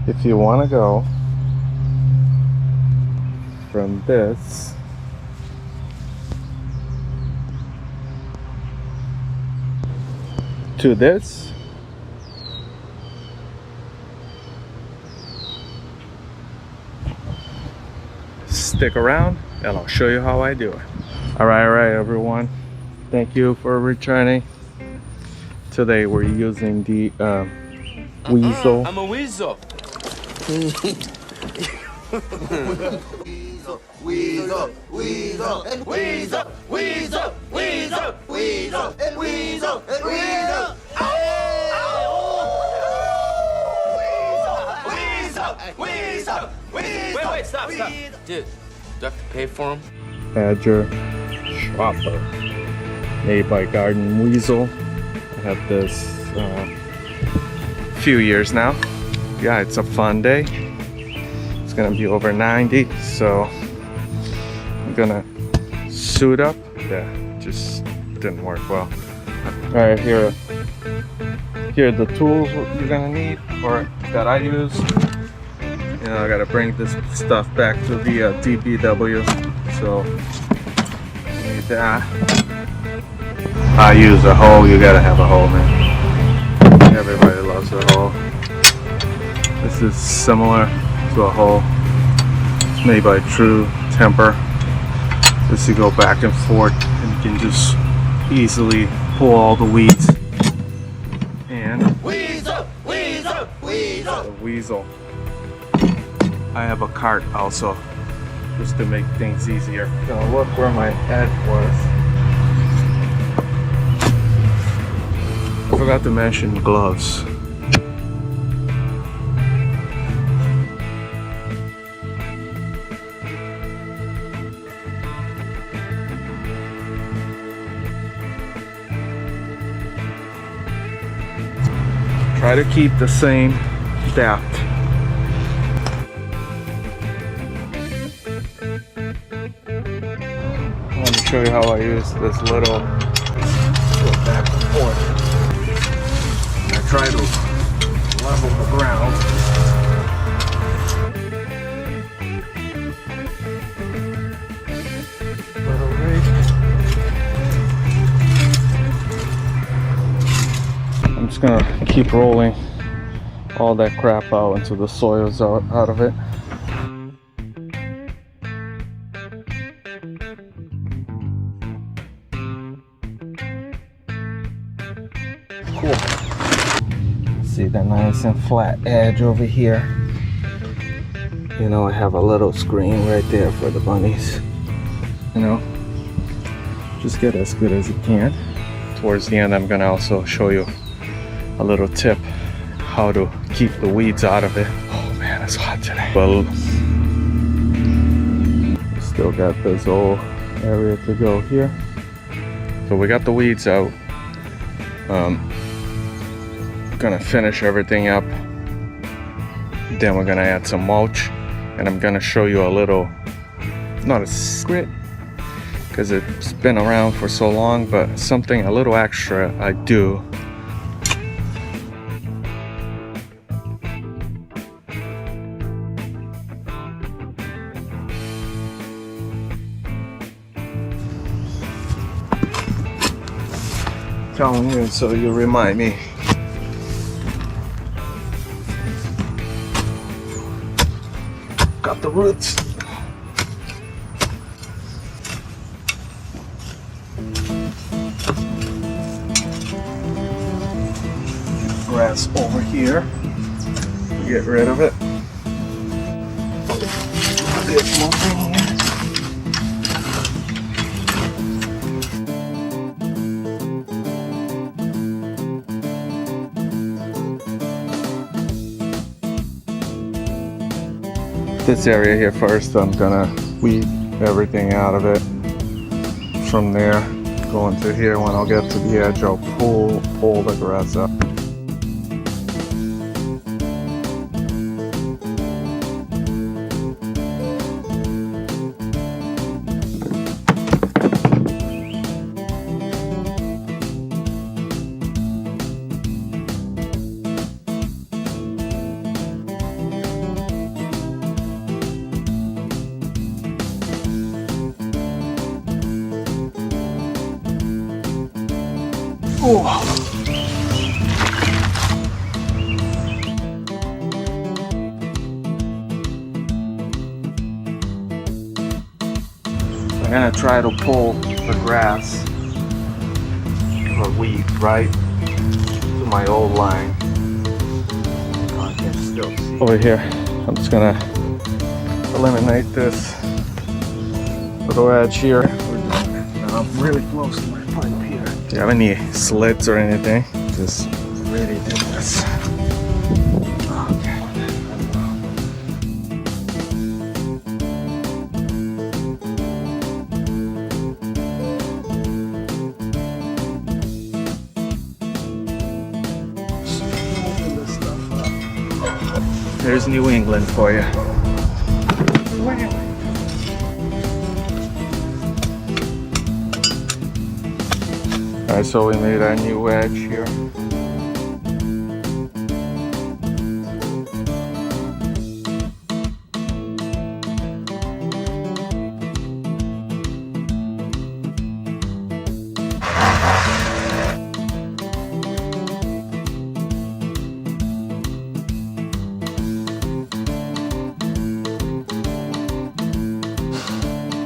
if you want to go from this to this, stick around and I'll show you how I do it. All right, everyone. Thank you for returning. Today we're using the weasel. I'm a weasel. Weasel, weasel, and weasel, weasel, weasel, weasel, and weasel, and weasel. Weasel, weasel. Wait, stop. Dude, do I have to pay for him? Badger chopper made by Garden Weasel. I have this few years now. Yeah, it's a fun day. It's gonna be over 90, so I'm gonna suit up. Yeah, just didn't work well. All right, here are the tools you're gonna need, or that I use. You know, I gotta bring this stuff back to the DPW, so need that. I use a hoe. You gotta have a hoe, man. Everybody loves a hoe. This is similar to a hoe. It's made by True Temper. Just to go back and forth, and you can just easily pull all the weeds. And Weasel, weasel, weasel. the weasel. I have a cart also, just to make things easier. Gonna look where my head was. I forgot to mention gloves. Try to keep the same depth. I want to show you how I use this little back and forth. I try to level the ground. Little rake. I'm just gonna keep rolling all that crap out until the soil's out of it. Cool. See that nice and flat edge over here? You know, I have a little screen right there for the bunnies. You know, just get as good as you can. Towards the end, I'm gonna also show you a little tip how to keep the weeds out of it. Oh man, it's hot today. Well, still got this whole area to go here. So we got the weeds out. Gonna finish everything up. Then we're gonna add some mulch, and I'm gonna show you a little, not a secret, because it's been around for so long, but something a little extra I do. Telling you so you remind me. Got the roots. Grass over here. Get rid of it. This one thing here. This area here first, I'm gonna weed everything out of it. From there, going to here, when I'll get to the edge, I'll pull the grass up. I'm gonna try to pull the grass or weed right to my old line. Oh, I can still see. Over here, I'm just gonna eliminate this little edge here. Now I'm really close to my pipe here. Do you have any slits or anything? Just really did this. Okay. There's New England for you. Alright, so we made our new wedge here.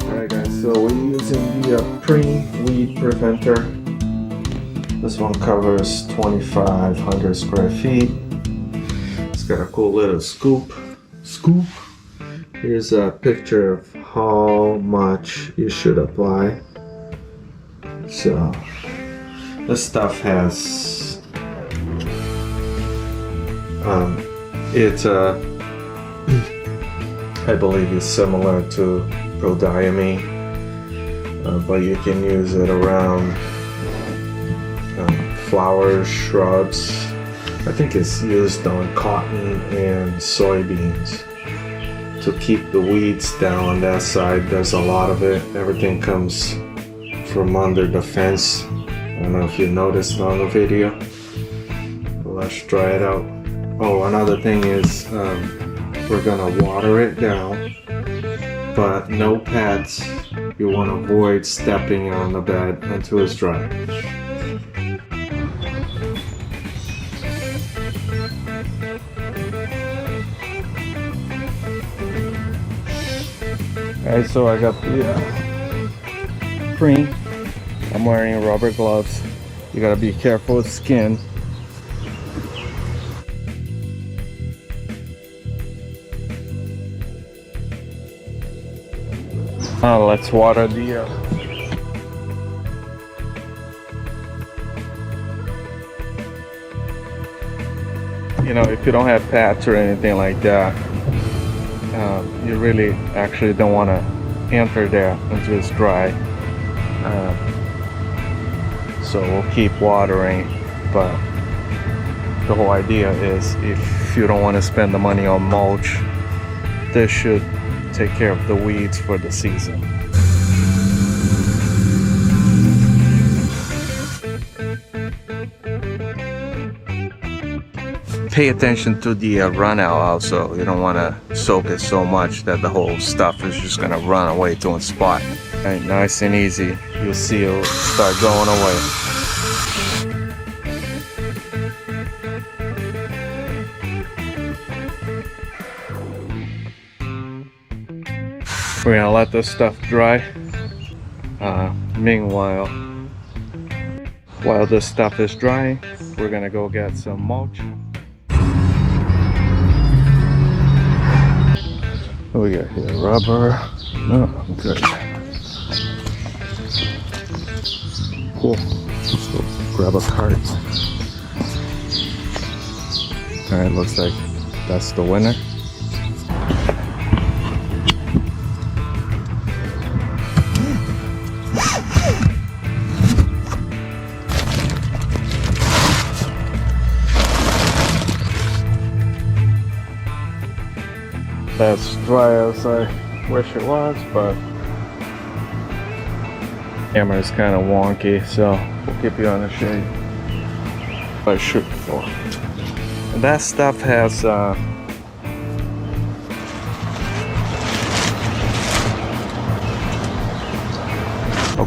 Alright guys, so we're using the pre-weed preventer. This one covers 2,500 square feet. It's got a cool little scoop. Here's a picture of how much you should apply. So this stuff has it's I believe it's similar to prodiamine, but you can use it around flowers, shrubs. I think it's used on cotton and soybeans to keep the weeds down on that side. There's a lot of it. Everything comes from under the fence. I don't know if you noticed on the video. Let's try it out. Oh, another thing is we're gonna water it down, but no pads. You want to avoid stepping on the bed until it's dry. Alright, so I got the cream. I'm wearing rubber gloves. You gotta be careful with skin. Let's water the you know, if you don't have pads or anything like that, you really actually don't want to enter there until it's dry. So we'll keep watering, but the whole idea is if you don't want to spend the money on mulch, this should take care of the weeds for the season. Pay attention to the run out also. You don't want to soak it so much that the whole stuff is just going to run away to one spot. Right, nice and easy. You'll see it'll start going away. We're gonna let this stuff dry. Meanwhile, while this stuff is drying, we're gonna go get some mulch. What we got here? Rubber. Oh, good. Cool. Let's go grab a cart. Alright, looks like that's the winner. As dry as I wish it was, but camera is kind of wonky, so we'll keep you on the shade. But shoot, and that stuff has I'll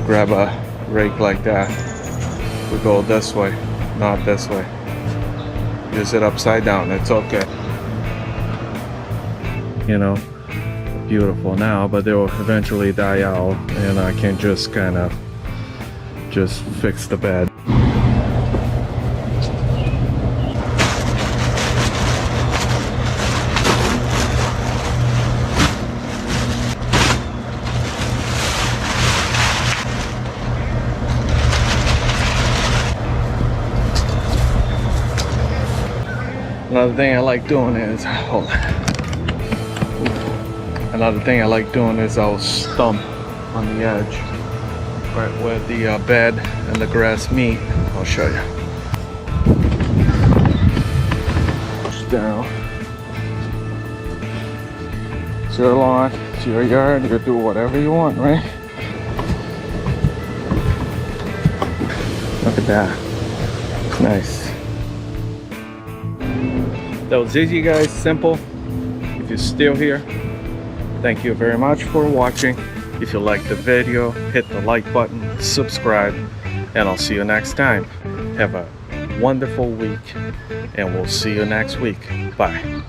grab a rake like that. We go this way, not this way. Use it upside down, it's okay. You know, beautiful now, but they'll eventually die out, and I can just kind of just fix the bed. Another thing I like doing is, hold on. Another thing I like doing is I'll stump on the edge, right where the bed and the grass meet. I'll show you. Push down. It's your lawn, it's your yard, you can do whatever you want, right? Look at that. Nice. That was easy, guys, simple. If you're still here, thank you very much for watching. If you liked the video, hit the like button, subscribe, and I'll see you next time. Have a wonderful week, and we'll see you next week. Bye.